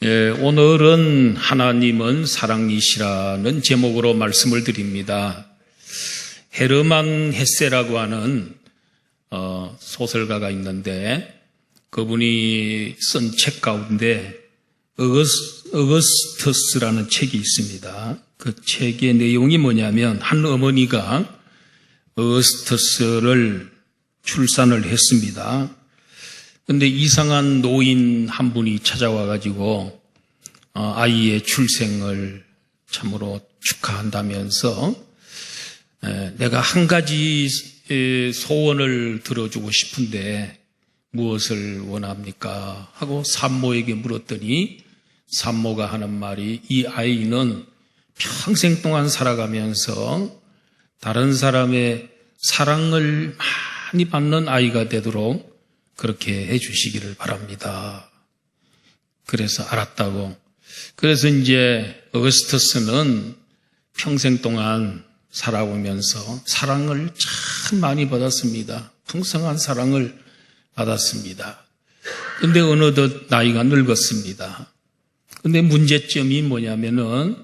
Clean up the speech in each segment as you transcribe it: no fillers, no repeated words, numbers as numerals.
오늘은 하나님은 사랑이시라는 제목으로 말씀을 드립니다. 헤르만 헤세라고 하는 소설가가 있는데 그분이 쓴 책 가운데 어거스터스라는 책이 있습니다. 그 책의 내용이 뭐냐면 한 어머니가 어거스터스를 출산을 했습니다. 근데 이상한 노인 한 분이 찾아와 가지고 아이의 출생을 참으로 축하한다면서 내가 한 가지 소원을 들어주고 싶은데 무엇을 원합니까? 하고 산모에게 물었더니 산모가 하는 말이 이 아이는 평생 동안 살아가면서 다른 사람의 사랑을 많이 받는 아이가 되도록 그렇게 해주시기를 바랍니다. 그래서 알았다고. 그래서 이제 어거스터스는 평생 동안 살아오면서 사랑을 참 많이 받았습니다. 풍성한 사랑을 받았습니다. 근데 어느덧 나이가 늙었습니다. 근데 문제점이 뭐냐면은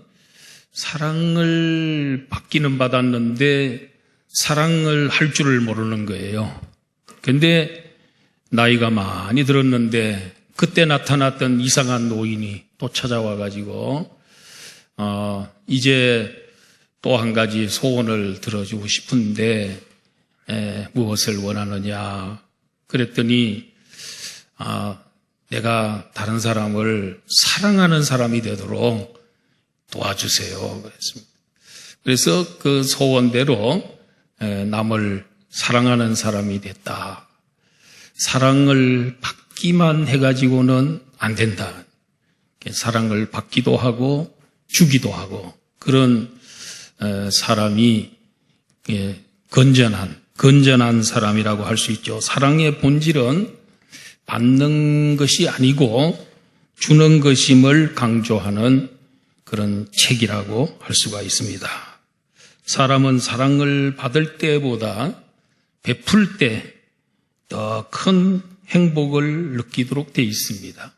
사랑을 받기는 받았는데 사랑을 할 줄을 모르는 거예요. 근데 나이가 많이 들었는데 그때 나타났던 이상한 노인이 또 찾아와 가지고 이제 또 한 가지 소원을 들어주고 싶은데 무엇을 원하느냐 그랬더니 내가 다른 사람을 사랑하는 사람이 되도록 도와주세요 그랬습니다. 그래서 그 소원대로 남을 사랑하는 사람이 됐다. 사랑을 받기만 해가지고는 안 된다. 사랑을 받기도 하고 주기도 하고 그런 사람이 건전한 사람이라고 할 수 있죠. 사랑의 본질은 받는 것이 아니고 주는 것임을 강조하는 그런 책이라고 할 수가 있습니다. 사람은 사랑을 받을 때보다 베풀 때 더 큰 행복을 느끼도록 되어 있습니다.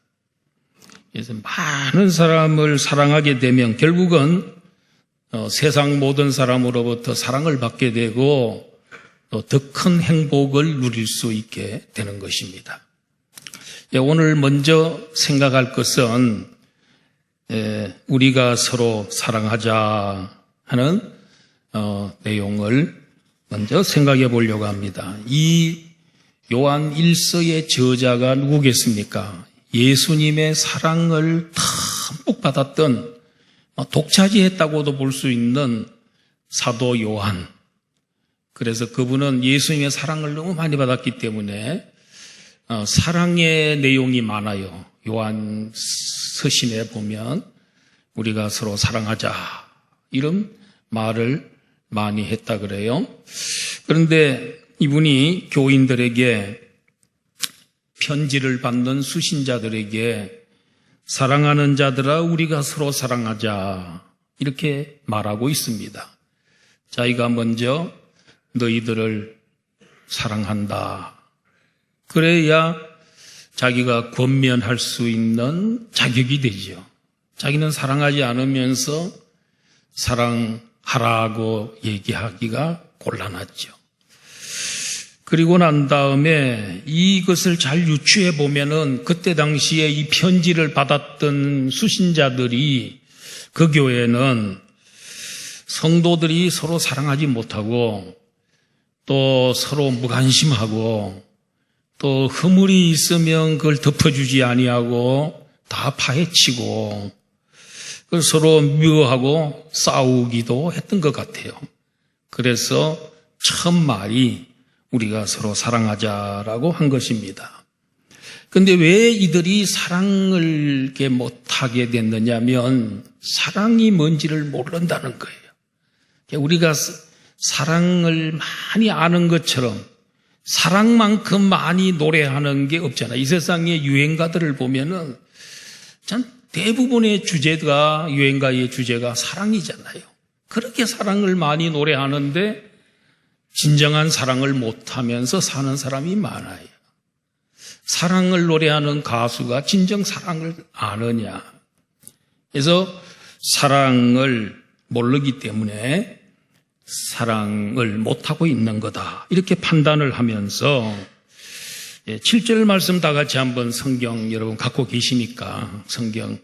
그래서 많은 사람을 사랑하게 되면 결국은 세상 모든 사람으로부터 사랑을 받게 되고 또 더 큰 행복을 누릴 수 있게 되는 것입니다. 오늘 먼저 생각할 것은 우리가 서로 사랑하자 하는 내용을 먼저 생각해 보려고 합니다. 이 요한 1서의 저자가 누구겠습니까? 예수님의 사랑을 듬뿍 받았던 독차지했다고도 볼 수 있는 사도 요한. 그래서 그분은 예수님의 사랑을 너무 많이 받았기 때문에 사랑의 내용이 많아요. 요한 서신에 보면 우리가 서로 사랑하자 이런 말을 많이 했다 그래요. 그런데 이분이 교인들에게 편지를 받는 수신자들에게 사랑하는 자들아 우리가 서로 사랑하자 이렇게 말하고 있습니다. 자기가 먼저 너희들을 사랑한다. 그래야 자기가 권면할 수 있는 자격이 되죠. 자기는 사랑하지 않으면서 사랑하라고 얘기하기가 곤란하죠. 그리고 난 다음에 이것을 잘 유추해 보면은 그때 당시에 이 편지를 받았던 수신자들이 그 교회는 성도들이 서로 사랑하지 못하고 또 서로 무관심하고 또 허물이 있으면 그걸 덮어주지 아니하고 다 파헤치고 서로 미워하고 싸우기도 했던 것 같아요. 그래서 첫 말이 우리가 서로 사랑하자라고 한 것입니다. 그런데 왜 이들이 사랑을 이렇게 못하게 됐느냐면 사랑이 뭔지를 모른다는 거예요. 우리가 사랑을 많이 아는 것처럼 사랑만큼 많이 노래하는 게 없잖아요. 이 세상의 유행가들을 보면은 참 대부분의 주제가 유행가의 주제가 사랑이잖아요. 그렇게 사랑을 많이 노래하는데 진정한 사랑을 못하면서 사는 사람이 많아요. 사랑을 노래하는 가수가 진정 사랑을 아느냐. 그래서 사랑을 모르기 때문에 사랑을 못하고 있는 거다. 이렇게 판단을 하면서 7절 말씀 다 같이 한번 성경 여러분 갖고 계시니까 성경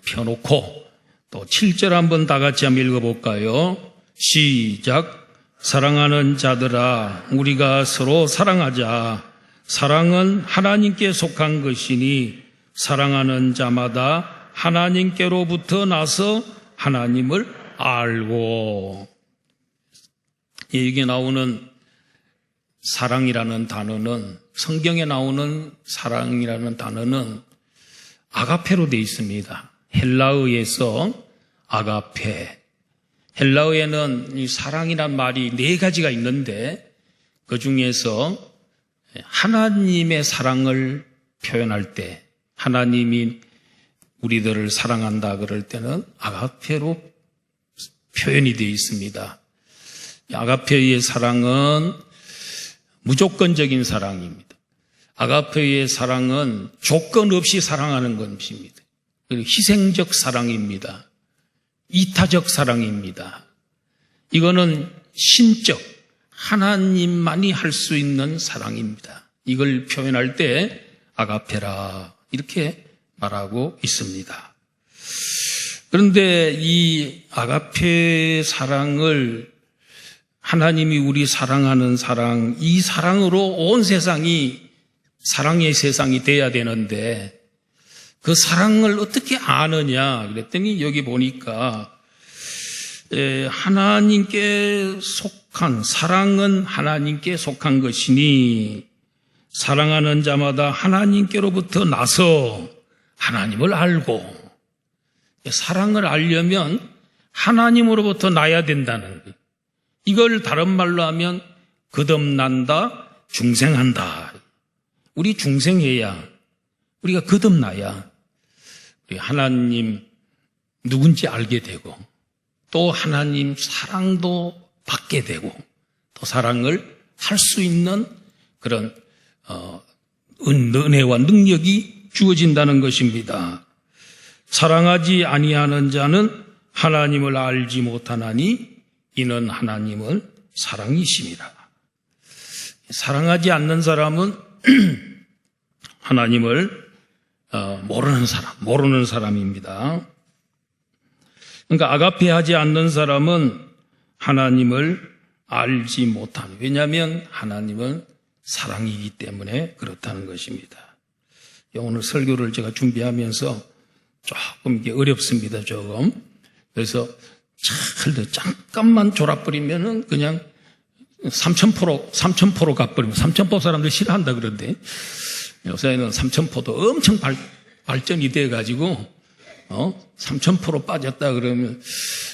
펴놓고 또 7절 한번 다 같이 한번 읽어볼까요? 시작. 사랑하는 자들아 우리가 서로 사랑하자. 사랑은 하나님께 속한 것이니 사랑하는 자마다 하나님께로부터 나서 하나님을 알고. 여기 나오는 사랑이라는 단어는 성경에 나오는 사랑이라는 단어는 아가페로 되어 있습니다. 헬라어에서 아가페. 헬라어에는 이 사랑이란 말이 4가지가 있는데 그 중에서 하나님의 사랑을 표현할 때 하나님이 우리들을 사랑한다 그럴 때는 아가페로 표현이 되어 있습니다. 아가페의 사랑은 무조건적인 사랑입니다. 아가페의 사랑은 조건 없이 사랑하는 것입니다. 희생적 사랑입니다. 이타적 사랑입니다. 이거는 신적, 하나님만이 할 수 있는 사랑입니다. 이걸 표현할 때 아가페라 이렇게 말하고 있습니다. 그런데 이 아가페 사랑을 하나님이 우리 사랑하는 사랑, 이 사랑으로 온 세상이 사랑의 세상이 돼야 되는데 그 사랑을 어떻게 아느냐 그랬더니 여기 보니까 하나님께 속한 사랑은 하나님께 속한 것이니 사랑하는 자마다 하나님께로부터 나서 하나님을 알고. 사랑을 알려면 하나님으로부터 나야 된다는 거예요. 이걸 다른 말로 하면 거듭난다, 중생한다. 우리 중생해야, 우리가 거듭나야 하나님 누군지 알게 되고 또 하나님 사랑도 받게 되고 또 사랑을 할 수 있는 그런 은혜와 능력이 주어진다는 것입니다. 사랑하지 아니하는 자는 하나님을 알지 못하나니 이는 하나님은 사랑이심이라. 사랑하지 않는 사람은 하나님을 모르는 사람입니다. 그러니까 아가페하지 않는 사람은 하나님을 알지 못하는. 왜냐하면 하나님은 사랑이기 때문에 그렇다는 것입니다. 오늘 설교를 제가 준비하면서 조금 이게 어렵습니다. 조금. 그래서 잠깐만 졸아버리면은 그냥 3,000% 가버리면 3,000% 사람들 싫어한다 그러는데 요새는 3,000%도 엄청 발전이 돼가지고 3,000% 빠졌다 그러면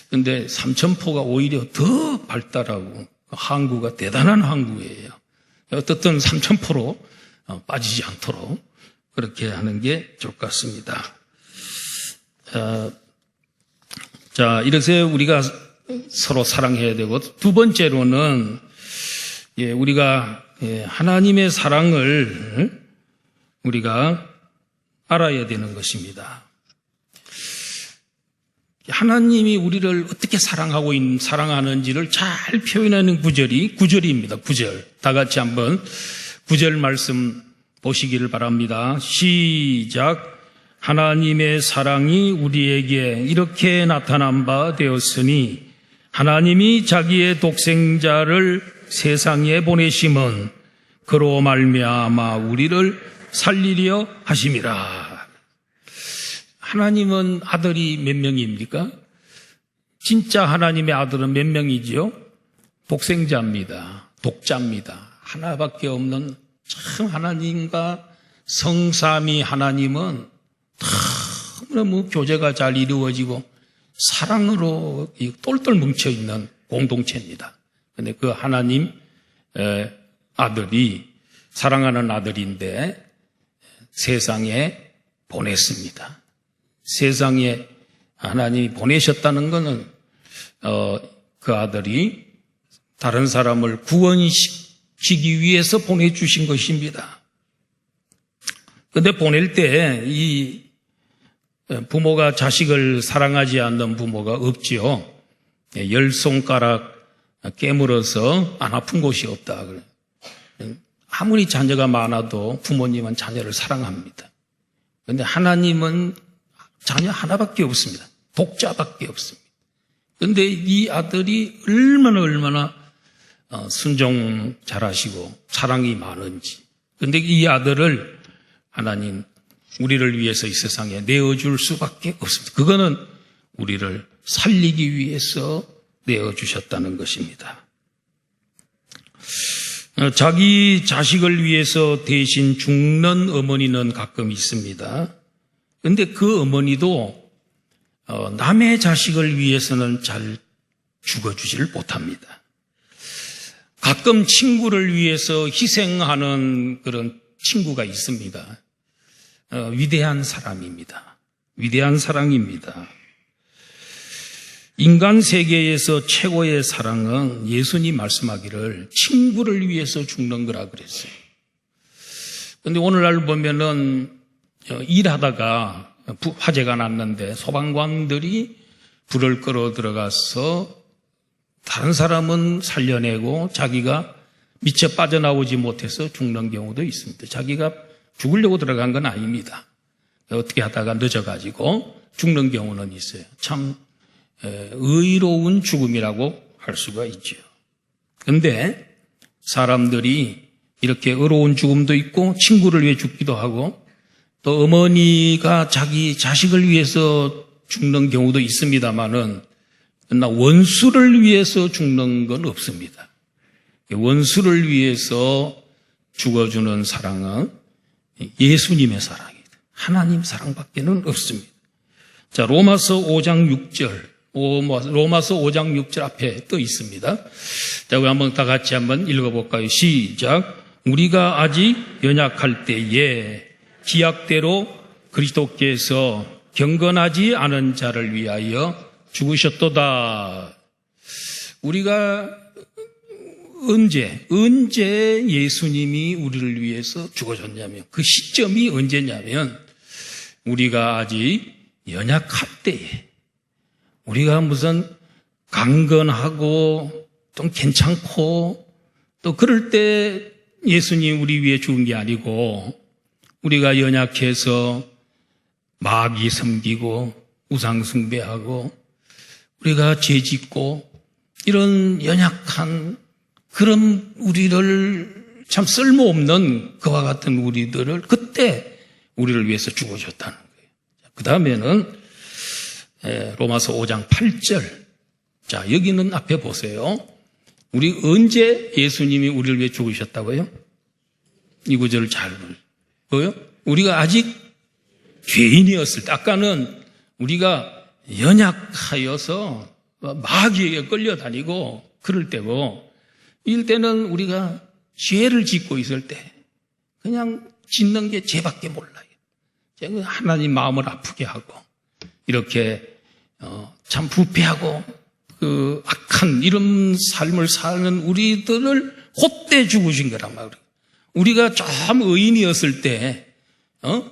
근데 3,000%가 오히려 더 발달하고 항구가 대단한 항구예요. 어떻든 3,000% 빠지지 않도록 그렇게 하는 게 좋을 것 같습니다. 자, 이렇게 우리가 서로 사랑해야 되고 두 번째로는 우리가 하나님의 사랑을 우리가 알아야 되는 것입니다. 하나님이 우리를 어떻게 사랑하는지를 잘 표현하는 구절이 9절입니다. 9절. 다 같이 한번 9절 말씀 보시기를 바랍니다. 시작. 하나님의 사랑이 우리에게 이렇게 나타난 바 되었으니 하나님이 자기의 독생자를 세상에 보내심은 그로 말미암아 우리를 살리려 하심이라. 하나님은 아들이 몇 명입니까? 진짜 하나님의 아들은 몇 명이지요? 독생자입니다. 독자입니다. 하나밖에 없는 참 하나님과 성삼위 하나님은 너무 교제가 잘 이루어지고 사랑으로 똘똘 뭉쳐있는 공동체입니다. 그런데 그 하나님 아들이 사랑하는 아들인데 세상에 보냈습니다. 세상에 하나님이 보내셨다는 것은 그 아들이 다른 사람을 구원시키기 위해서 보내주신 것입니다. 근데 보낼 때 이 부모가 자식을 사랑하지 않는 부모가 없지요. 10손가락 깨물어서 안 아픈 곳이 없다. 아무리 자녀가 많아도 부모님은 자녀를 사랑합니다. 그런데 하나님은 자녀 하나밖에 없습니다. 독자밖에 없습니다. 그런데 이 아들이 얼마나 순종 잘하시고 사랑이 많은지. 그런데 이 아들을 하나님 우리를 위해서 이 세상에 내어줄 수밖에 없습니다. 그거는 우리를 살리기 위해서 내어주셨다는 것입니다. 자기 자식을 위해서 대신 죽는 어머니는 가끔 있습니다. 그런데 그 어머니도 남의 자식을 위해서는 잘 죽어주지를 못합니다. 가끔 친구를 위해서 희생하는 그런 친구가 있습니다. 위대한 사람입니다. 위대한 사랑입니다. 인간 세계에서 최고의 사랑은 예수님 말씀하기를 친구를 위해서 죽는 거라 그랬어요. 그런데 오늘날 보면은 일하다가 화재가 났는데 소방관들이 불을 끌어 들어가서 다른 사람은 살려내고 자기가 미처 빠져나오지 못해서 죽는 경우도 있습니다. 자기가 죽으려고 들어간 건 아닙니다. 어떻게 하다가 늦어가지고 죽는 경우는 있어요. 참 의로운 죽음이라고 할 수가 있죠. 그런데 사람들이 이렇게 의로운 죽음도 있고 친구를 위해 죽기도 하고 또 어머니가 자기 자식을 위해서 죽는 경우도 있습니다만은 그러나 원수를 위해서 죽는 건 없습니다. 원수를 위해서 죽어주는 사랑은 예수님의 사랑입니다. 하나님 사랑밖에는 없습니다. 자, 로마서 5장 6절. 로마서 5장 6절 앞에 떠 있습니다. 자, 우리 한번 다 같이 한번 읽어볼까요? 시작. 우리가 아직 연약할 때에 기약대로 그리스도께서 경건하지 않은 자를 위하여 죽으셨도다. 우리가 언제 예수님이 우리를 위해서 죽어졌냐면 그 시점이 언제냐면 우리가 아직 연약할 때에 우리가 무슨 강건하고 좀 괜찮고 또 그럴 때 예수님 우리 위해 죽은 게 아니고 우리가 연약해서 마귀 섬기고 우상 숭배하고 우리가 죄짓고 이런 연약한 그런 우리를 참 쓸모없는 그와 같은 우리들을 그때 우리를 위해서 죽어줬다는 거예요. 그 다음에는 로마서 5장 8절. 자, 여기는 앞에 보세요. 우리 언제 예수님이 우리를 위해 죽으셨다고요? 이 구절을 잘 보여요? 우리가 아직 죄인이었을 때, 아까는 우리가 연약하여서 마귀에게 끌려다니고 그럴 때고, 이럴 때는 우리가 죄를 짓고 있을 때 그냥 짓는 게 죄밖에 몰라요. 하나님 마음을 아프게 하고 이렇게 참 부패하고 그 악한 이런 삶을 사는 우리들을 그때 죽으신 거란 말이에요. 우리가 좀 의인이었을 때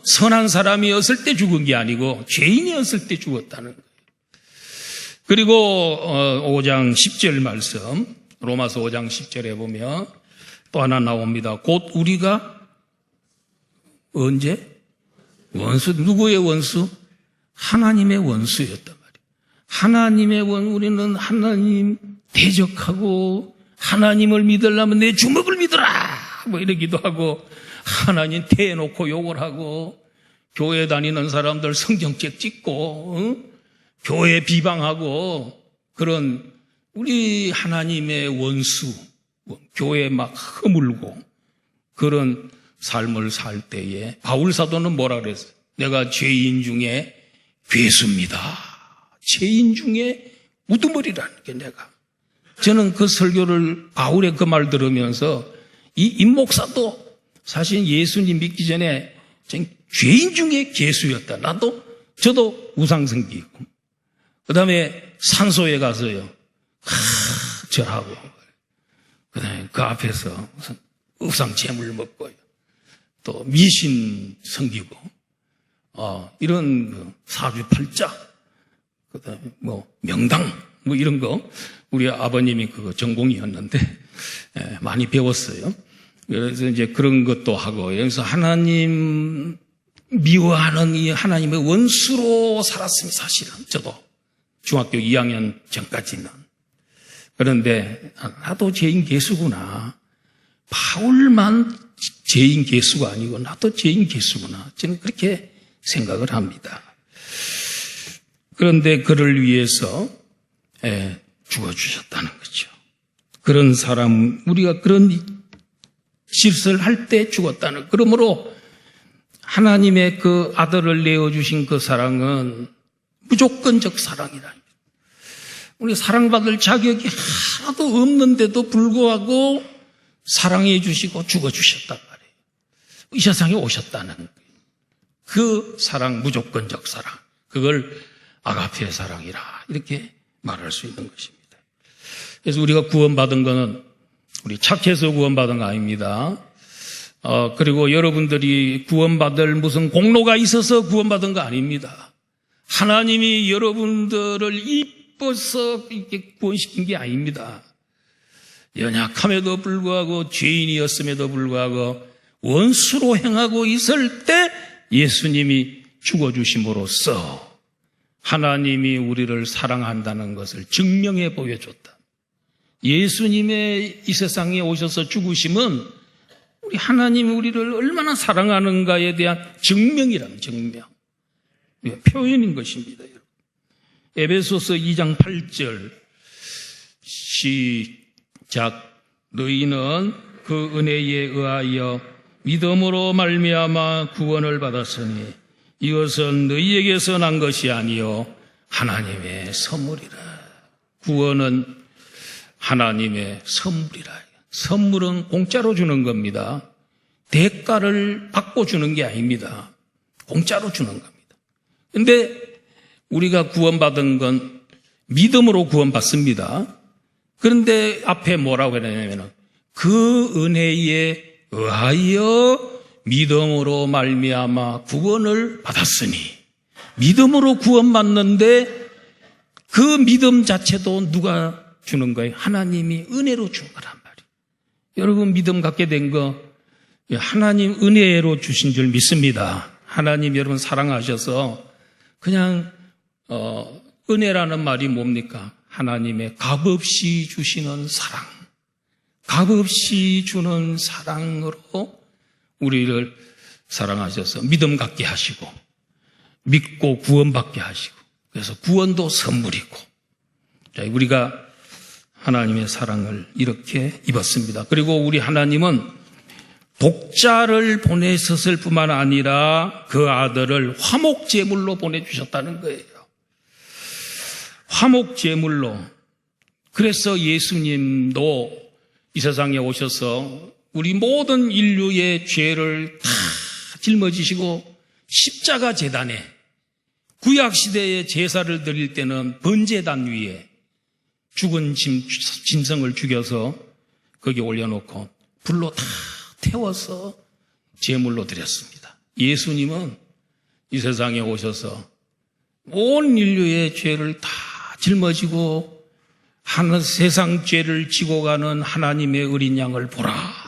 선한 사람이었을 때 죽은 게 아니고 죄인이었을 때 죽었다는 거예요. 그리고 5장 10절 말씀, 로마서 5장 10절에 보면 또 하나 나옵니다. 곧 우리가 언제? 원수, 누구의 원수? 하나님의 원수였단 말이에요. 하나님의 우리는 하나님 대적하고 하나님을 믿으려면 내 주먹을 믿어라! 뭐 이러기도 하고 하나님 대놓고 욕을 하고 교회 다니는 사람들 성경책 찍고 교회 비방하고 그런 우리 하나님의 원수, 교회 막 허물고 그런 삶을 살 때에 바울 사도는 뭐라 그랬어요? 내가 죄인 중에 괴수입니다. 죄인 중에 우두머리라는 게 내가. 저는 그 설교를 바울의 그 말 들으면서 이 임목사도 사실 예수님 믿기 전에 죄인 중에 괴수였다. 저도 우상 섬기고 그 다음에 산소에 가서요. 절하고 그다음에 그 앞에서 무슨 우상 제물 먹고요. 또 미신 섬기고, 이런 그 사주팔자, 그 다음에 명당, 이런 거, 우리 아버님이 그거 전공이었는데, 많이 배웠어요. 그래서 이제 그런 것도 하고, 여기서 하나님 미워하는 이 하나님의 원수로 살았습니다, 사실은. 저도 중학교 2학년 전까지는. 그런데 나도 죄인 개수구나. 바울만 죄인 개수가 아니고 나도 죄인 개수구나. 저는 그렇게 생각을 합니다. 그런데 그를 위해서 죽어주셨다는 거죠. 그런 사람, 우리가 그런 짓을 할 때 죽었다는, 그러므로 하나님의 그 아들을 내어주신 그 사랑은 무조건적 사랑이다. 우리 사랑받을 자격이 하나도 없는데도 불구하고 사랑해 주시고 죽어주셨단 말이에요. 이 세상에 오셨다는 거예요. 그 사랑, 무조건적 사랑, 그걸 아가페 사랑이라 이렇게 말할 수 있는 것입니다. 그래서 우리가 구원받은 거는 우리 착해서 구원받은 거 아닙니다. 그리고 여러분들이 구원받을 무슨 공로가 있어서 구원받은 거 아닙니다. 하나님이 여러분들을 이뻐서 이렇게 구원시킨 게 아닙니다. 연약함에도 불구하고 죄인이었음에도 불구하고 원수로 행하고 있을 때 예수님이 죽어주심으로써 하나님이 우리를 사랑한다는 것을 증명해 보여줬다. 예수님의 이 세상에 오셔서 죽으심은 우리 하나님이 우리를 얼마나 사랑하는가에 대한 증명이란 증명. 표현인 것입니다. 에베소서 2장 8절 시작. 너희는 그 은혜에 의하여 믿음으로 말미암아 구원을 받았으니 이것은 너희에게서 난 것이 아니요 하나님의 선물이라. 구원은 하나님의 선물이라. 선물은 공짜로 주는 겁니다. 대가를 받고 주는 게 아닙니다. 공짜로 주는 겁니다. 그런데 우리가 구원받은 건 믿음으로 구원받습니다. 그런데 앞에 뭐라고 해냐면 그 은혜에 의하여 믿음으로 말미암아 구원을 받았으니, 믿음으로 구원받는데 그 믿음 자체도 누가 주는 거예요? 하나님이 은혜로 준 거란 말이에요. 여러분 믿음 갖게 된 거 하나님 은혜로 주신 줄 믿습니다. 하나님 여러분 사랑하셔서 그냥 은혜라는 말이 뭡니까? 하나님의 값없이 주시는 사랑, 값없이 주는 사랑으로 우리를 사랑하셔서 믿음 갖게 하시고 믿고 구원받게 하시고, 그래서 구원도 선물이고, 자, 우리가 하나님의 사랑을 이렇게 입었습니다. 그리고 우리 하나님은 독자를 보내셨을 뿐만 아니라 그 아들을 화목제물로 보내주셨다는 거예요. 화목제물로. 그래서 예수님도 이 세상에 오셔서 우리 모든 인류의 죄를 다 짊어지시고 십자가 제단에, 구약시대의 제사를 드릴 때는 번제단 위에 죽은 짐승을 죽여서 거기 올려놓고 불로 다 태워서 제물로 드렸습니다. 예수님은 이 세상에 오셔서 온 인류의 죄를 다 짊어지고 하는 세상 죄를 지고 가는 하나님의 어린 양을 보라.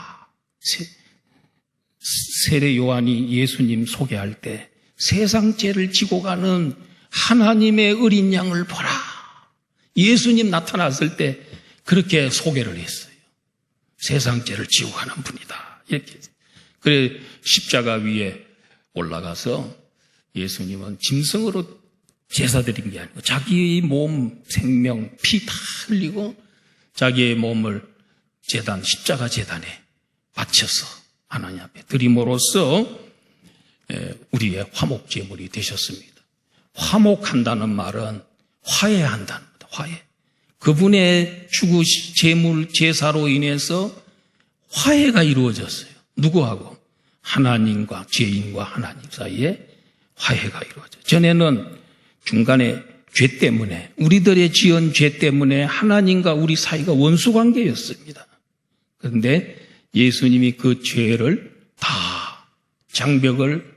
세례 요한이 예수님 소개할 때 세상 죄를 지고 가는 하나님의 어린 양을 보라. 예수님 나타났을 때 그렇게 소개를 했어요. 세상 죄를 지고 가는 분이다. 이렇게. 그래 십자가 위에 올라가서 예수님은 짐승으로 제사 드린 게 아니고 자기의 몸, 생명, 피 다 흘리고 자기의 몸을 제단, 십자가 제단에 바쳐서 하나님 앞에 드림으로써 우리의 화목제물이 되셨습니다. 화목한다는 말은 화해한다는 겁니다. 화해. 그분의 제물, 제사로 인해서 화해가 이루어졌어요. 누구하고? 하나님과 죄인과 하나님 사이에 화해가 이루어져요. 전에는 중간에 죄 때문에, 우리들의 지은 죄 때문에 하나님과 우리 사이가 원수 관계였습니다. 그런데 예수님이 그 죄를 다 장벽을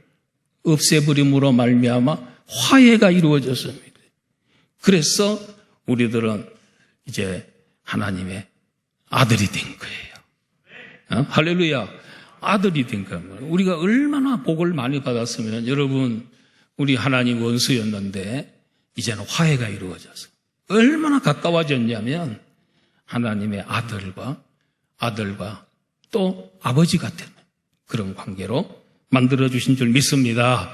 없애버림으로 말미암아 화해가 이루어졌습니다. 그래서 우리들은 이제 하나님의 아들이 된 거예요. 할렐루야. 아들이 된 거예요. 우리가 얼마나 복을 많이 받았으면 여러분, 우리 하나님 원수였는데 이제는 화해가 이루어졌어요. 얼마나 가까워졌냐면 하나님의 아들과 또 아버지 같은 그런 관계로 만들어주신 줄 믿습니다.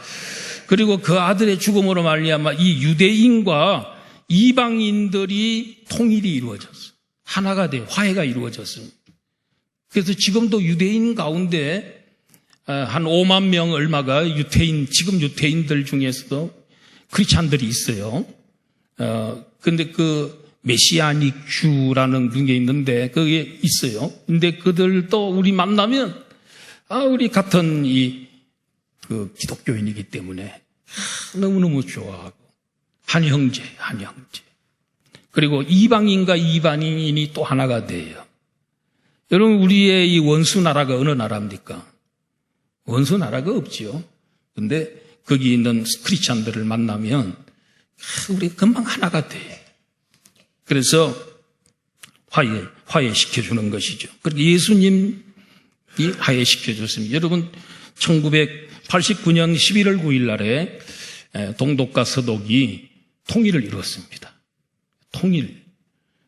그리고 그 아들의 죽음으로 말미암아 이 유대인과 이방인들이 통일이 이루어졌어요. 하나가 돼요. 화해가 이루어졌습니다. 그래서 지금도 유대인 가운데 한 5만 명 얼마가 지금 유태인들 중에서도 크리스찬들이 있어요. 근데 그 메시아닉 주라는 게 있는데 그게 있어요. 근데 그들도 우리 만나면 우리 같은 그 기독교인이기 때문에 너무너무 좋아하고 한 형제. 그리고 이방인과 이방인이 또 하나가 돼요. 여러분, 우리의 이 원수 나라가 어느 나라입니까? 원수 나라가 없지요. 근데 거기 있는 크리스찬들을 만나면 우리 금방 하나가 돼. 그래서 화해시켜주는 것이죠. 그렇게 예수님이 화해시켜줬습니다. 여러분, 1989년 11월 9일 날에 동독과 서독이 통일을 이루었습니다. 통일.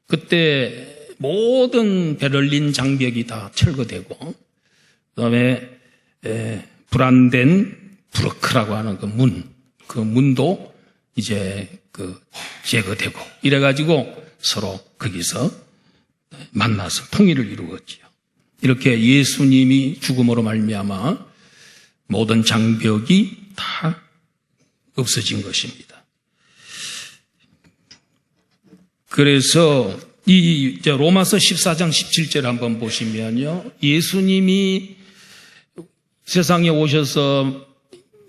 그때 모든 베를린 장벽이 다 철거되고, 그다음에 브란덴부르크라고 하는 그 문도 이제 제거되고 이래가지고 서로 거기서 만나서 통일을 이루었지요. 이렇게 예수님이 죽음으로 말미암아 모든 장벽이 다 없어진 것입니다. 그래서 이 로마서 14장 17절 한번 보시면요. 예수님이 세상에 오셔서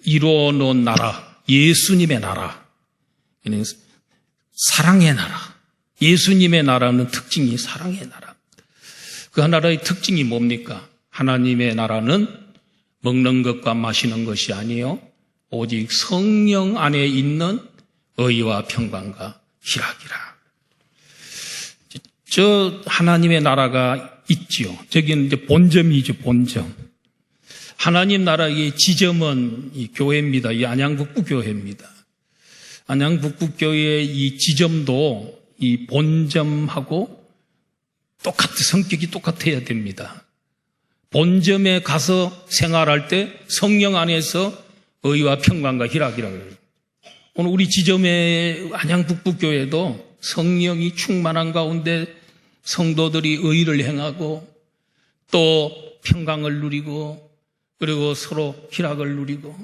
이루어 놓은 나라, 예수님의 나라, 사랑의 나라. 예수님의 나라는 특징이 사랑의 나라. 그 나라의 특징이 뭡니까? 하나님의 나라는 먹는 것과 마시는 것이 아니요 오직 성령 안에 있는 의와 평강과 희락이라. 저 하나님의 나라가 있지요. 저기는 이제 본점이죠, 본점. 하나님 나라의 지점은 이 교회입니다. 이 안양북부교회입니다. 안양북부교회의 이 지점도 이 본점하고 성격이 똑같아야 됩니다. 본점에 가서 생활할 때 성령 안에서 의와 평강과 희락이라고 해요. 오늘 우리 지점의 안양북부교회도 성령이 충만한 가운데 성도들이 의를 행하고 또 평강을 누리고 그리고 서로 희락을 누리고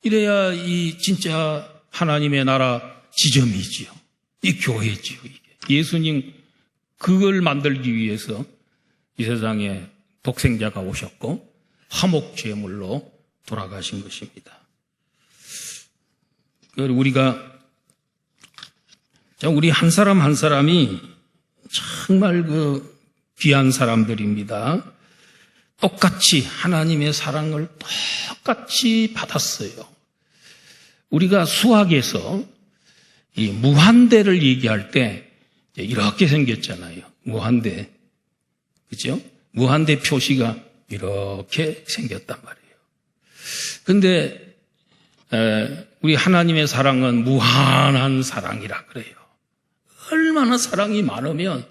이래야 이 진짜 하나님의 나라 지점이지요. 이 교회지요. 이게. 예수님 그걸 만들기 위해서 이 세상에 독생자가 오셨고 화목제물로 돌아가신 것입니다. 우리 한 사람 한 사람이 정말 귀한 사람들입니다. 똑같이 하나님의 사랑을 똑같이 받았어요. 우리가 수학에서 이 무한대를 얘기할 때 이렇게 생겼잖아요. 무한대. 그죠? 무한대 표시가 이렇게 생겼단 말이에요. 근데 우리 하나님의 사랑은 무한한 사랑이라 그래요. 얼마나 사랑이 많으면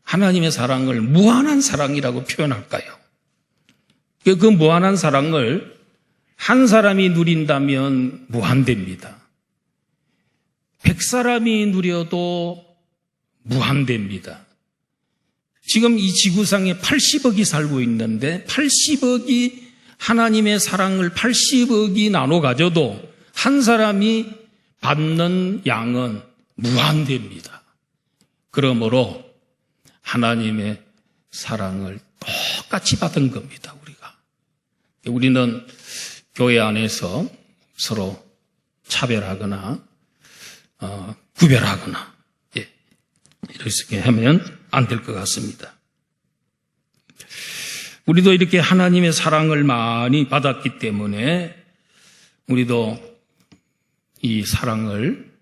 하나님의 사랑을 무한한 사랑이라고 표현할까요? 그 무한한 사랑을 한 사람이 누린다면 무한대입니다. 100사람이 누려도 무한대입니다. 지금 이 지구상에 80억이 살고 있는데 80억이 하나님의 사랑을 80억이 나눠 가져도 한 사람이 받는 양은 무한대입니다. 그러므로 하나님의 사랑을 똑같이 받은 겁니다. 우리는 교회 안에서 서로 차별하거나 구별하거나 이렇게 하면 안 될 것 같습니다. 우리도 이렇게 하나님의 사랑을 많이 받았기 때문에 우리도 이 사랑을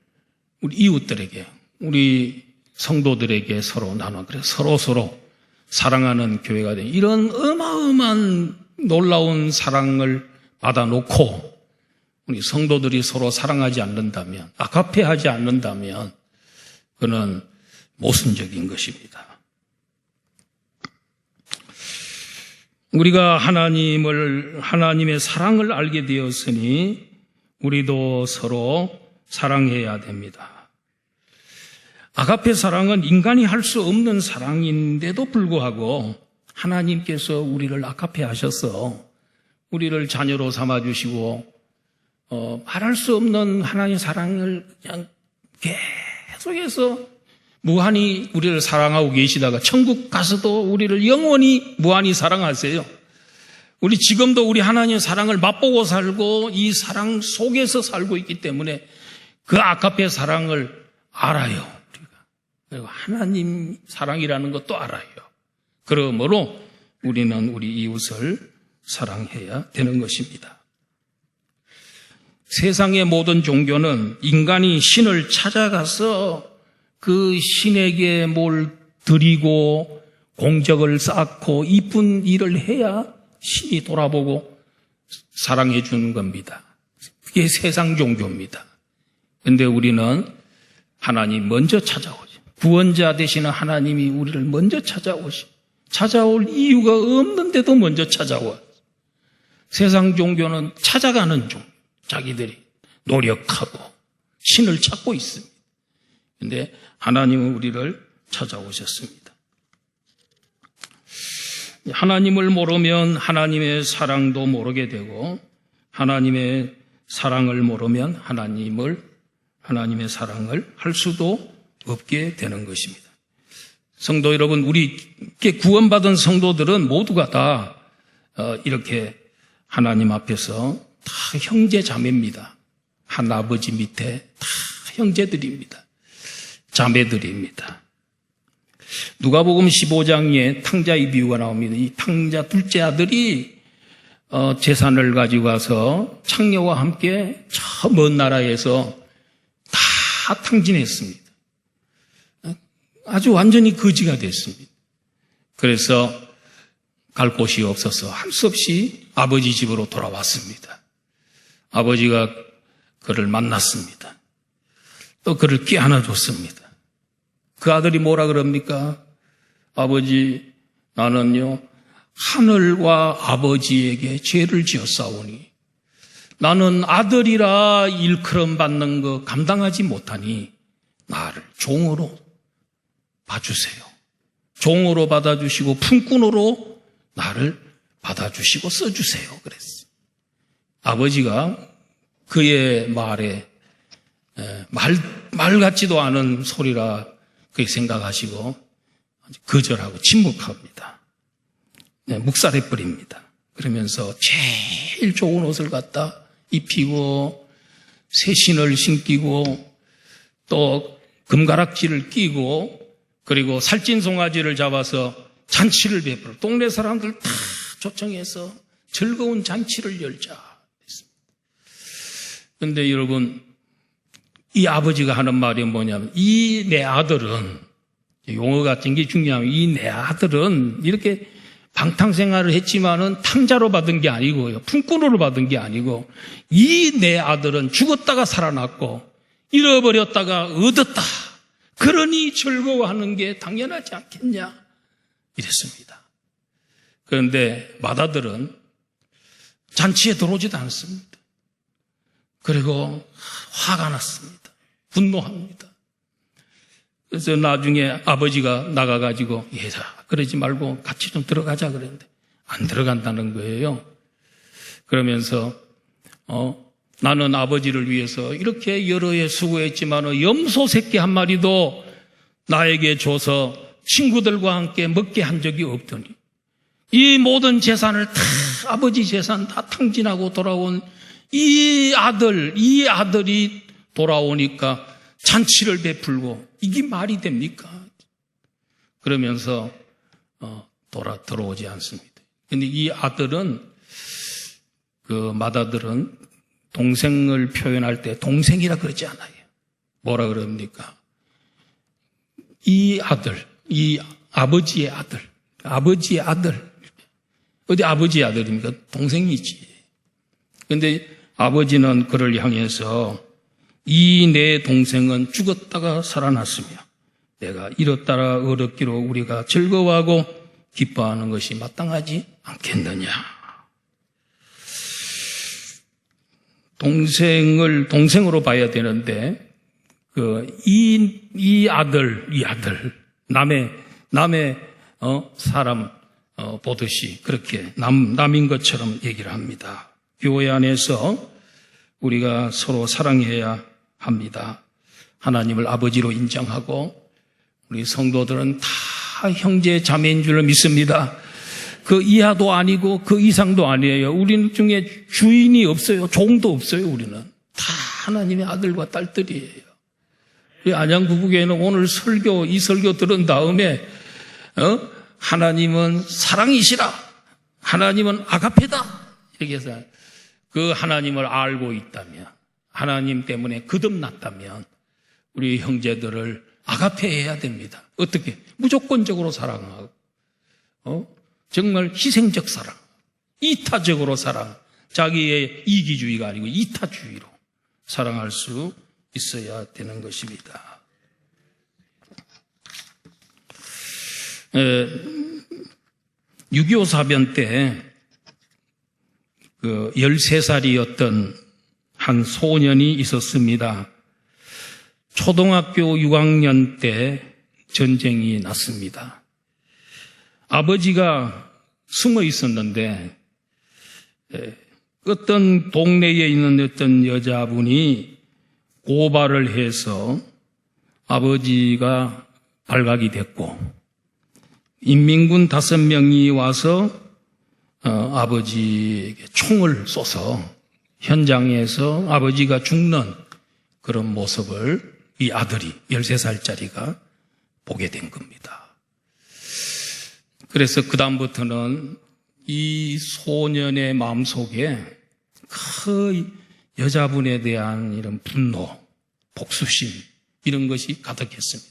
우리 이웃들에게, 우리 성도들에게 서로 나눠, 그래서 서로 사랑하는 교회가 된 이런 어마어마한 놀라운 사랑을 받아놓고 우리 성도들이 서로 사랑하지 않는다면, 아가페하지 않는다면 그는 모순적인 것입니다. 우리가 하나님의 사랑을 알게 되었으니 우리도 서로 사랑해야 됩니다. 아가페 사랑은 인간이 할 수 없는 사랑인데도 불구하고 하나님께서 우리를 아가페 하셔서 우리를 자녀로 삼아주시고 말할 수 없는 하나님의 사랑을 그냥 계속해서 무한히 우리를 사랑하고 계시다가 천국 가서도 우리를 영원히 무한히 사랑하세요. 우리 지금도 우리 하나님의 사랑을 맛보고 살고 이 사랑 속에서 살고 있기 때문에 그 아가페 사랑을 알아요. 우리가. 그리고 하나님 사랑이라는 것도 알아요. 그러므로 우리는 우리 이웃을 사랑해야 되는 것입니다. 세상의 모든 종교는 인간이 신을 찾아가서 그 신에게 뭘 드리고 공적을 쌓고 이쁜 일을 해야 신이 돌아보고 사랑해 주는 겁니다. 그게 세상 종교입니다. 그런데 우리는 하나님 먼저 찾아오죠. 구원자 되시는 하나님이 우리를 먼저 찾아올 이유가 없는데도 먼저 찾아와. 세상 종교는 찾아가는 종교. 자기들이 노력하고 신을 찾고 있습니다. 그런데 하나님은 우리를 찾아오셨습니다. 하나님을 모르면 하나님의 사랑도 모르게 되고 하나님의 사랑을 모르면 하나님의 사랑을 할 수도 없게 되는 것입니다. 성도 여러분, 우리께 구원받은 성도들은 모두가 다 이렇게 하나님 앞에서 다 형제 자매입니다. 한 아버지 밑에 다 형제들입니다. 자매들입니다. 누가복음 15장에 탕자의 비유가 나옵니다. 이 탕자 둘째 아들이 재산을 가지고 와서 창녀와 함께 저 먼 나라에서 다 탕진했습니다. 아주 완전히 거지가 됐습니다. 그래서 갈 곳이 없어서 할 수 없이 아버지 집으로 돌아왔습니다. 아버지가 그를 만났습니다. 또 그를 껴안아줬습니다. 그 아들이 뭐라 그럽니까? 아버지, 나는요 하늘과 아버지에게 죄를 지었사오니 나는 아들이라 일컬음 받는 거 감당하지 못하니 나를 종으로 봐주세요. 종으로 받아주시고 품꾼으로 나를 받아주시고 써주세요. 그랬어요. 아버지가 그의 말에 말 같지도 않은 소리라 그렇게 생각하시고 거절하고 침묵합니다. 묵살해버립니다. 그러면서 제일 좋은 옷을 갖다 입히고 새 신을 신기고 또 금가락지를 끼고 그리고 살찐 송아지를 잡아서 잔치를 베풀어 동네 사람들 다 초청해서 즐거운 잔치를 열자. 그런데 여러분, 이 아버지가 하는 말이 뭐냐면 이 내 아들은, 용어 같은 게 중요하면 이 내 아들은 이렇게 방탕생활을 했지만은 탕자로 받은 게 아니고요, 품꾼으로 받은 게 아니고 이 내 아들은 죽었다가 살아났고 잃어버렸다가 얻었다. 그러니 즐거워하는 게 당연하지 않겠냐 이랬습니다. 그런데 맏아들은 잔치에 들어오지도 않습니다. 그리고 화가 났습니다. 분노합니다. 그래서 나중에 아버지가 나가가지고 얘들아 그러지 말고 같이 좀 들어가자 그랬는데 안 들어간다는 거예요. 그러면서 나는 아버지를 위해서 이렇게 여러 해 수고했지만 염소 새끼 한 마리도 나에게 줘서 친구들과 함께 먹게 한 적이 없더니 이 모든 재산을 다 아버지 재산 다 탕진하고 돌아온 이 아들이 돌아오니까 잔치를 베풀고 이게 말이 됩니까? 그러면서 들어오지 않습니다. 근데 이 아들은, 그 맏아들은 동생을 표현할 때 동생이라 그러지 않아요. 뭐라 그럽니까? 이 아들, 이 아버지의 아들, 아버지의 아들. 어디 아버지의 아들입니까? 동생이지. 근데 아버지는 그를 향해서 이 내 동생은 죽었다가 살아났으며 내가 이렇다라 어렵기로 우리가 즐거워하고 기뻐하는 것이 마땅하지 않겠느냐. 동생을 동생으로 봐야 되는데 이 아들 남의 사람 보듯이 그렇게 남인 것처럼 얘기를 합니다. 교회 안에서 우리가 서로 사랑해야 합니다. 하나님을 아버지로 인정하고 우리 성도들은 다 형제 자매인 줄 믿습니다. 그 이하도 아니고 그 이상도 아니에요. 우리는 중에 주인이 없어요. 종도 없어요. 우리는 다 하나님의 아들과 딸들이에요. 우리 안양구국에는 오늘 이 설교 들은 다음에 하나님은 사랑이시라, 하나님은 아가페다 이렇게 해서 그 하나님을 알고 있다면, 하나님 때문에 거듭났다면 우리 형제들을 아가페해야 됩니다. 어떻게? 무조건적으로 사랑하고 정말 희생적 사랑, 이타적으로 사랑, 자기의 이기주의가 아니고 이타주의로 사랑할 수 있어야 되는 것입니다. 6.25 사변 때 13살이었던 한 소년이 있었습니다. 초등학교 6학년 때 전쟁이 났습니다. 아버지가 숨어 있었는데 어떤 동네에 있는 어떤 여자분이 고발을 해서 아버지가 발각이 됐고 인민군 5명이 와서 아버지에게 총을 쏘서 현장에서 아버지가 죽는 그런 모습을 이 아들이 13살짜리가 보게 된 겁니다. 그래서 그다음부터는 이 소년의 마음속에 그 여자분에 대한 이런 분노, 복수심 이런 것이 가득했습니다.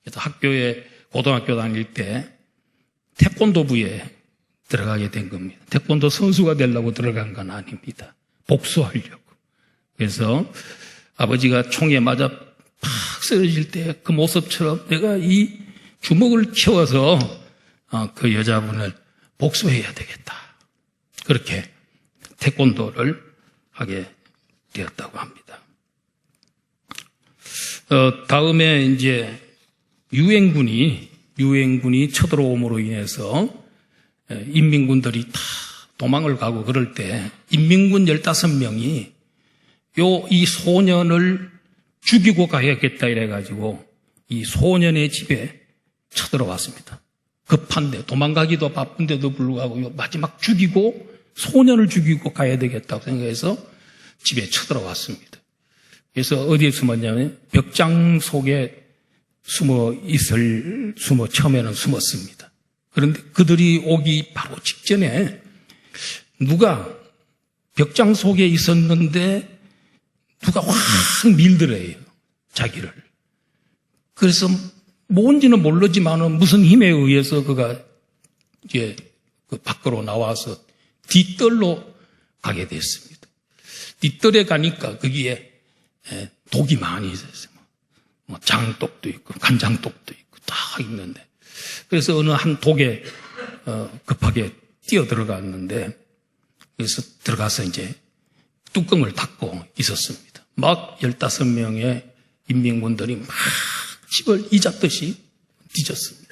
그래서 고등학교 다닐 때 태권도부에 들어가게 된 겁니다. 태권도 선수가 되려고 들어간 건 아닙니다. 복수하려고. 그래서 아버지가 총에 맞아 팍 쓰러질 때 그 모습처럼 내가 이 주먹을 키워서 그 여자분을 복수해야 되겠다. 그렇게 태권도를 하게 되었다고 합니다. 다음에 이제 유엔군이 쳐들어옴으로 인해서 인민군들이 다 도망을 가고 그럴 때 인민군 15명이 이 소년을 죽이고 가야겠다 이래가지고 이 소년의 집에 쳐들어왔습니다. 급한데 도망가기도 바쁜데도 불구하고 마지막 소년을 죽이고 가야 되겠다고 생각해서 집에 쳐들어왔습니다. 그래서 어디에 숨었냐면 벽장 속에 처음에는 숨었습니다. 그런데 그들이 오기 바로 직전에 누가 벽장 속에 있었는데 누가 확 밀더래요. 자기를. 그래서 뭔지는 모르지만 무슨 힘에 의해서 그가 이제 그 밖으로 나와서 뒷뜰로 가게 됐습니다. 뒷뜰에 가니까 거기에 독이 많이 있었어요. 뭐 장독도 있고 간장독도 있고 다 있는데 그래서 어느 한 독에 급하게 뛰어 들어갔는데 그래서 들어가서 이제 뚜껑을 닫고 있었습니다. 막 15명의 인민군들이 막 집을 이잡듯이 뒤졌습니다.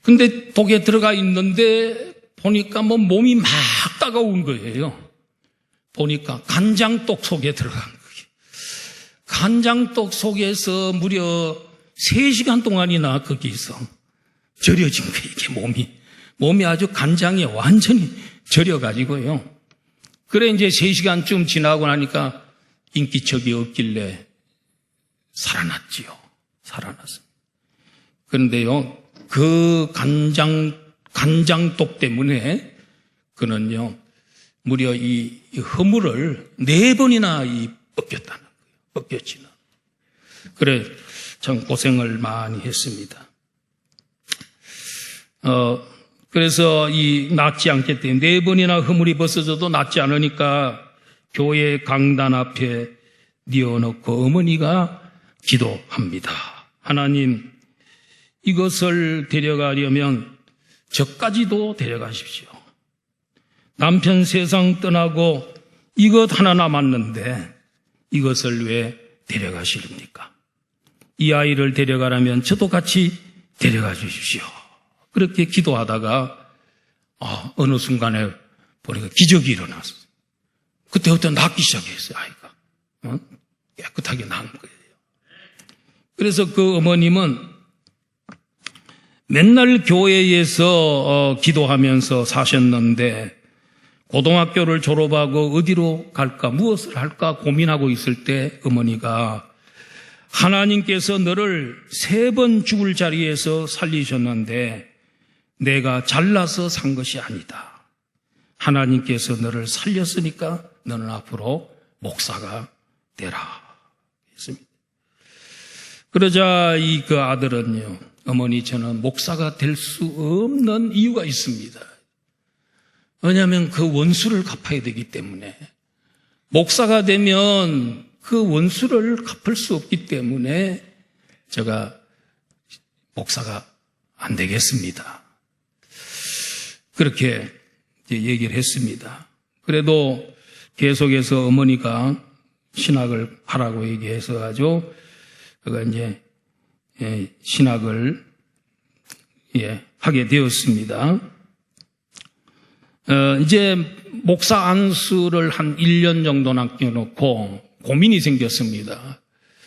근데 독에 들어가 있는데 보니까 뭐 몸이 막 따가운 거예요. 보니까 간장독 속에 들어간 거예요. 간장독 속에서 무려 3시간 동안이나 거기서 절여진 거예요. 이게 몸이 아주 간장에 완전히 절여가지고요. 그래 이제 3시간쯤 지나고 나니까 인기척이 없길래 살아났지요. 살아났습니다. 그런데요, 그 간장독 때문에 그는요, 무려 이 허물을 4번이나 벗겼다는 거예요. 벗겼지는. 그래, 참 고생을 많이 했습니다. 그래서 낫지 않기 때문에 4번이나 허물이 벗어져도 낫지 않으니까 교회 강단 앞에 뉘어놓고 어머니가 기도합니다. 하나님, 이것을 데려가려면 저까지도 데려가십시오. 남편 세상 떠나고 이것 하나 남았는데 이것을 왜 데려가십니까? 이 아이를 데려가라면 저도 같이 데려가 주십시오. 그렇게 기도하다가 어느 순간에 보니까 기적이 일어났어요. 그때부터 낫기 시작했어요. 아이가 깨끗하게 난 거예요. 그래서 그 어머님은 맨날 교회에서 기도하면서 사셨는데 고등학교를 졸업하고 어디로 갈까, 무엇을 할까 고민하고 있을 때 어머니가 하나님께서 너를 3번 죽을 자리에서 살리셨는데 내가 잘나서 산 것이 아니다. 하나님께서 너를 살렸으니까 너는 앞으로 목사가 되라. 했습니다. 그러자 그 아들은요, 어머니 저는 목사가 될 수 없는 이유가 있습니다. 왜냐하면 그 원수를 갚아야 되기 때문에, 목사가 되면 그 원수를 갚을 수 없기 때문에 제가 목사가 안 되겠습니다. 그렇게 얘기를 했습니다. 그래도 계속해서 어머니가 신학을 하라고 얘기해서 가지고 그가 이제 신학을 하게 되었습니다. 이제 목사 안수를 한 1년 정도 남겨놓고 고민이 생겼습니다.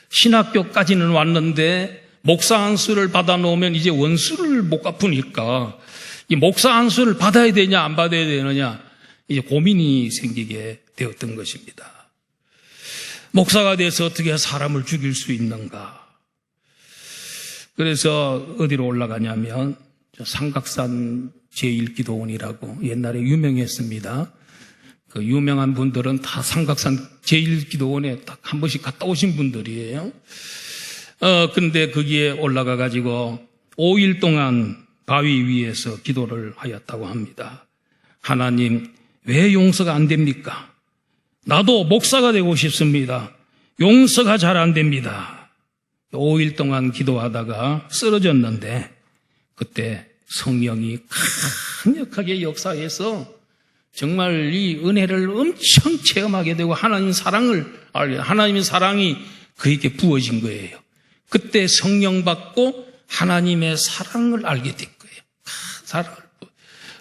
신학교까지는 왔는데 목사 안수를 받아놓으면 이제 원수를 못 갚으니까 이 목사 안수를 받아야 되냐 안 받아야 되느냐 이제 고민이 생기게 되었던 것입니다. 목사가 돼서 어떻게 사람을 죽일 수 있는가? 그래서 어디로 올라가냐면 삼각산 제1기도원이라고 옛날에 유명했습니다. 그 유명한 분들은 다 삼각산 제1기도원에 딱 한 번씩 갔다 오신 분들이에요. 근데 거기에 올라가 가지고 5일 동안 바위 위에서 기도를 하였다고 합니다. 하나님, 왜 용서가 안 됩니까? 나도 목사가 되고 싶습니다. 용서가 잘 안 됩니다. 5일 동안 기도하다가 쓰러졌는데 그때 성령이 강력하게 역사해서 정말 이 은혜를 엄청 체험하게 되고 하나님의 사랑이 그에게 부어진 거예요. 그때 성령 받고 하나님의 사랑을 알게 된 거예요.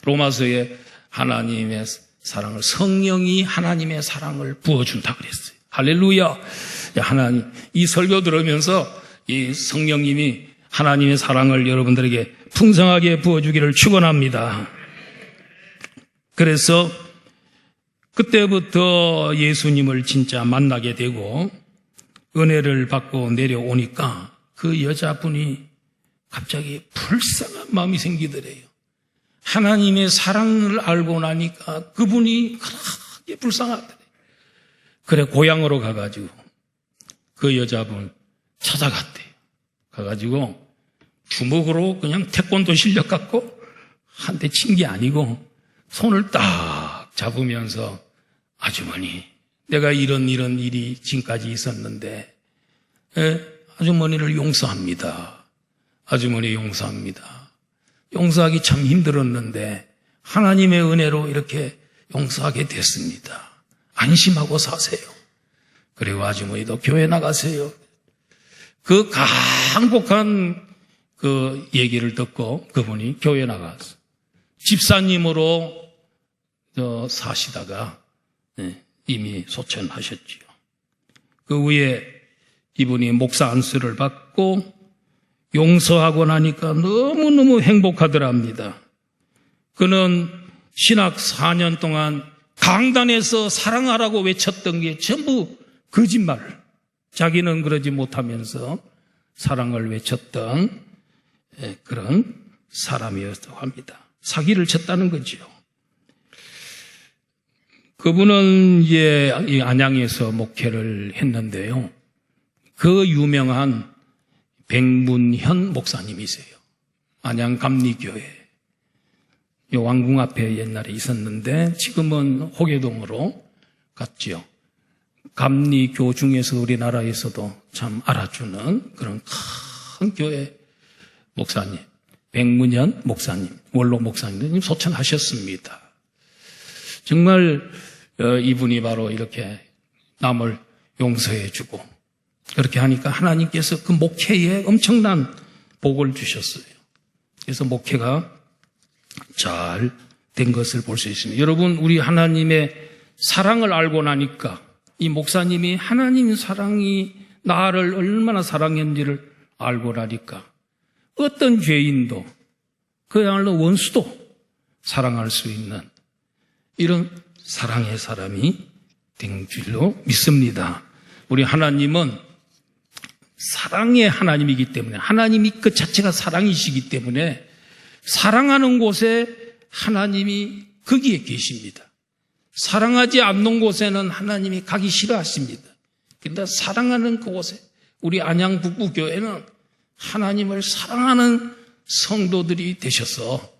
로마서에 하나님의 사랑을, 성령이 하나님의 사랑을 부어준다 그랬어요. 할렐루야. 하나님, 이 설교 들으면서 이 성령님이 하나님의 사랑을 여러분들에게 풍성하게 부어주기를 축원합니다. 그래서 그때부터 예수님을 진짜 만나게 되고 은혜를 받고 내려오니까 그 여자분이 갑자기 불쌍한 마음이 생기더래요. 하나님의 사랑을 알고 나니까 그분이 그렇게 불쌍하더래요. 그래 고향으로 가가지고 그 여자분 찾아갔대요. 가가지고 주먹으로 그냥 태권도 실력 갖고 한 대 친 게 아니고 손을 딱 잡으면서 아주머니, 내가 이런 일이 지금까지 있었는데 아주머니를 용서합니다. 아주머니 용서합니다. 용서하기 참 힘들었는데 하나님의 은혜로 이렇게 용서하게 됐습니다. 안심하고 사세요. 그리고 아주머니도 교회 나가세요. 그 간곡한 그 얘기를 듣고 그분이 교회 나갔어요. 집사님으로 사시다가 이미 소천하셨지요. 그 후에 이분이 목사 안수를 받고 용서하고 나니까 너무너무 행복하더랍니다. 그는 신학 4년 동안 강단에서 사랑하라고 외쳤던 게 전부 거짓말. 자기는 그러지 못하면서 사랑을 외쳤던 그런 사람이었다고 합니다. 사기를 쳤다는 거지요. 그분은 이제 안양에서 목회를 했는데요. 그 유명한 백문현 목사님이세요. 안양 감리교회. 왕궁 앞에 옛날에 있었는데 지금은 호계동으로 갔지요. 감리교 중에서 우리나라에서도 참 알아주는 그런 큰 교회 목사님, 백문현 목사님, 원로 목사님 소천하셨습니다. 정말 이분이 바로 이렇게 남을 용서해주고 그렇게 하니까 하나님께서 그 목회에 엄청난 복을 주셨어요. 그래서 목회가 잘 된 것을 볼 수 있습니다. 여러분, 우리 하나님의 사랑을 알고 나니까 이 목사님이 하나님 사랑이 나를 얼마나 사랑했는지를 알고 나니까 어떤 죄인도 그야말로 원수도 사랑할 수 있는 이런 사랑의 사람이 된 줄로 믿습니다. 우리 하나님은 사랑의 하나님이기 때문에 하나님이 그 자체가 사랑이시기 때문에 사랑하는 곳에 하나님이 거기에 계십니다. 사랑하지 않는 곳에는 하나님이 가기 싫어하십니다. 그런데 사랑하는 그곳에 우리 안양 북부교회는 하나님을 사랑하는 성도들이 되셔서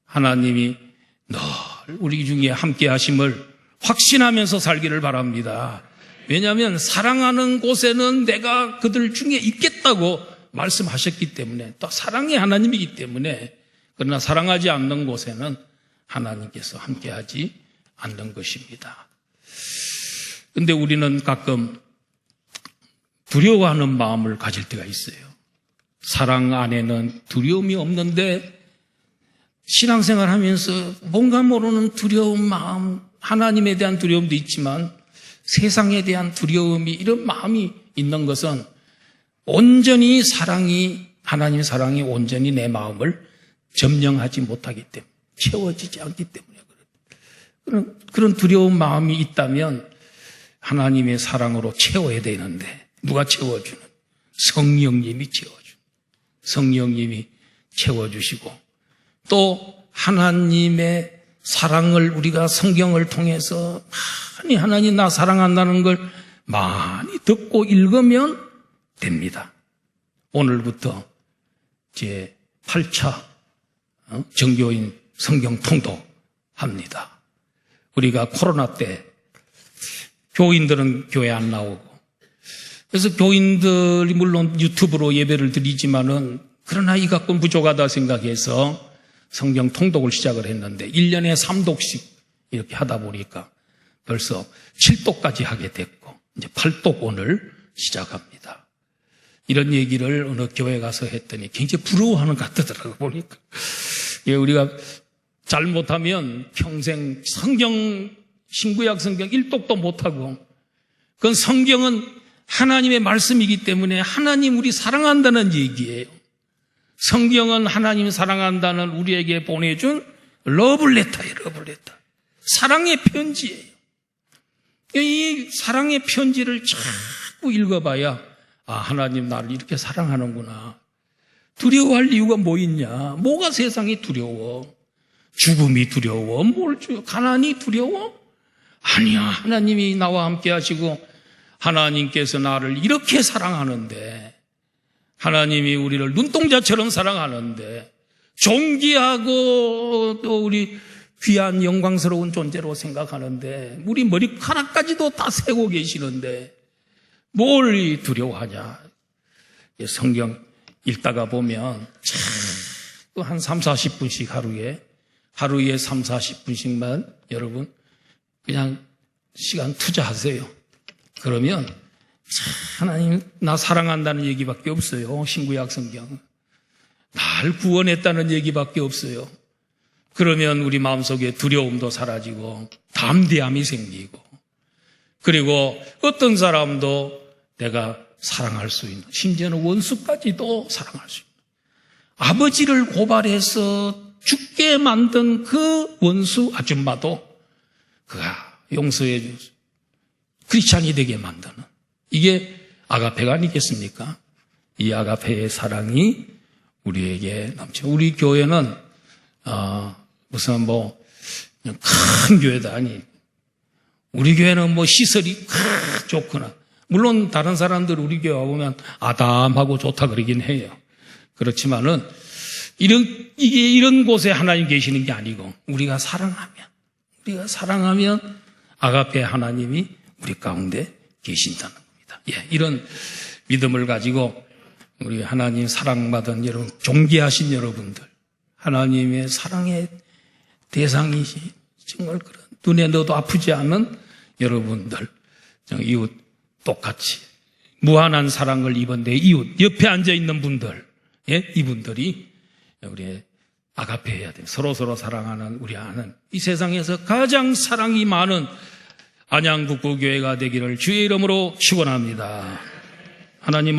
하나님이 늘 우리 중에 함께 하심을 확신하면서 살기를 바랍니다. 왜냐하면 사랑하는 곳에는 내가 그들 중에 있겠다고 말씀하셨기 때문에 또 사랑의 하나님이기 때문에 그러나 사랑하지 않는 곳에는 하나님께서 함께하지 않는 것입니다. 그런데 우리는 가끔 두려워하는 마음을 가질 때가 있어요. 사랑 안에는 두려움이 없는데 신앙생활 하면서 뭔가 모르는 두려운 마음, 하나님에 대한 두려움도 있지만 세상에 대한 두려움이 이런 마음이 있는 것은 온전히 하나님의 사랑이 온전히 내 마음을 점령하지 못하기 때문에, 채워지지 않기 때문에 그런 두려운 마음이 있다면 하나님의 사랑으로 채워야 되는데 누가 채워주는? 성령님이 성령님이 채워주시고 또 하나님의 사랑을 우리가 성경을 통해서 많이 하나님 나 사랑한다는 걸 많이 듣고 읽으면 됩니다. 오늘부터 제 8차 정교인 성경 통독합니다. 우리가 코로나 때 교인들은 교회 안 나오고 그래서 교인들이 물론 유튜브로 예배를 드리지만은 그러나 이 갖고는 부족하다 생각해서 성경 통독을 시작을 했는데 1년에 3독씩 이렇게 하다 보니까 벌써 7독까지 하게 됐고 이제 8독 오늘 시작합니다. 이런 얘기를 어느 교회 가서 했더니 굉장히 부러워하는 것 같더라고요. 보니까 우리가 잘못하면 평생 신구약 성경 1독도 못하고 그건 성경은 하나님의 말씀이기 때문에 하나님 우리 사랑한다는 얘기예요. 성경은 하나님 사랑한다는 우리에게 보내준 러블레터예요. 러블레터. 사랑의 편지예요. 이 사랑의 편지를 자꾸 읽어봐야 하나님 나를 이렇게 사랑하는구나. 두려워할 이유가 뭐 있냐? 뭐가 세상이 두려워? 죽음이 두려워? 가난이 두려워? 아니야. 하나님이 나와 함께 하시고 하나님께서 나를 이렇게 사랑하는데 하나님이 우리를 눈동자처럼 사랑하는데 존귀하고 또 우리 귀한 영광스러운 존재로 생각하는데 우리 머리카락까지도 다 세고 계시는데 뭘 두려워하냐. 성경 읽다가 보면 한 3, 40분씩 하루에 3, 40분씩만 여러분 그냥 시간 투자하세요. 그러면 하나님 나 사랑한다는 얘기밖에 없어요. 신구약 성경. 날 구원했다는 얘기밖에 없어요. 그러면 우리 마음속에 두려움도 사라지고 담대함이 생기고 그리고 어떤 사람도 내가 사랑할 수 있는 심지어는 원수까지도 사랑할 수 있는 아버지를 고발해서 죽게 만든 그 원수 아줌마도 그가 용서해 주서 크리스찬이 되게 만드는 이게 아가페가 아니겠습니까? 이 아가페의 사랑이 우리에게 넘쳐. 우리 교회는 무슨 큰 교회다. 아니, 우리 교회는 시설이 좋구나. 물론 다른 사람들 우리 교회 와보면 아담하고 좋다 그러긴 해요. 그렇지만은, 이런 곳에 하나님 계시는 게 아니고, 우리가 사랑하면 아가페 하나님이 우리 가운데 계신다는 겁니다. 예, 이런 믿음을 가지고 우리 하나님 사랑받은 여러분, 존귀하신 여러분들, 하나님의 사랑의 대상이시, 정말 그런 눈에 넣어도 아프지 않은 여러분들, 이웃 똑같이 무한한 사랑을 입은 내 이웃, 옆에 앉아 있는 분들, 예, 이분들이 우리 아가페 해야 돼요. 서로 사랑하는 우리 아는 이 세상에서 가장 사랑이 많은 안양국부교회가 되기를 주의 이름으로 축원합니다. 하나님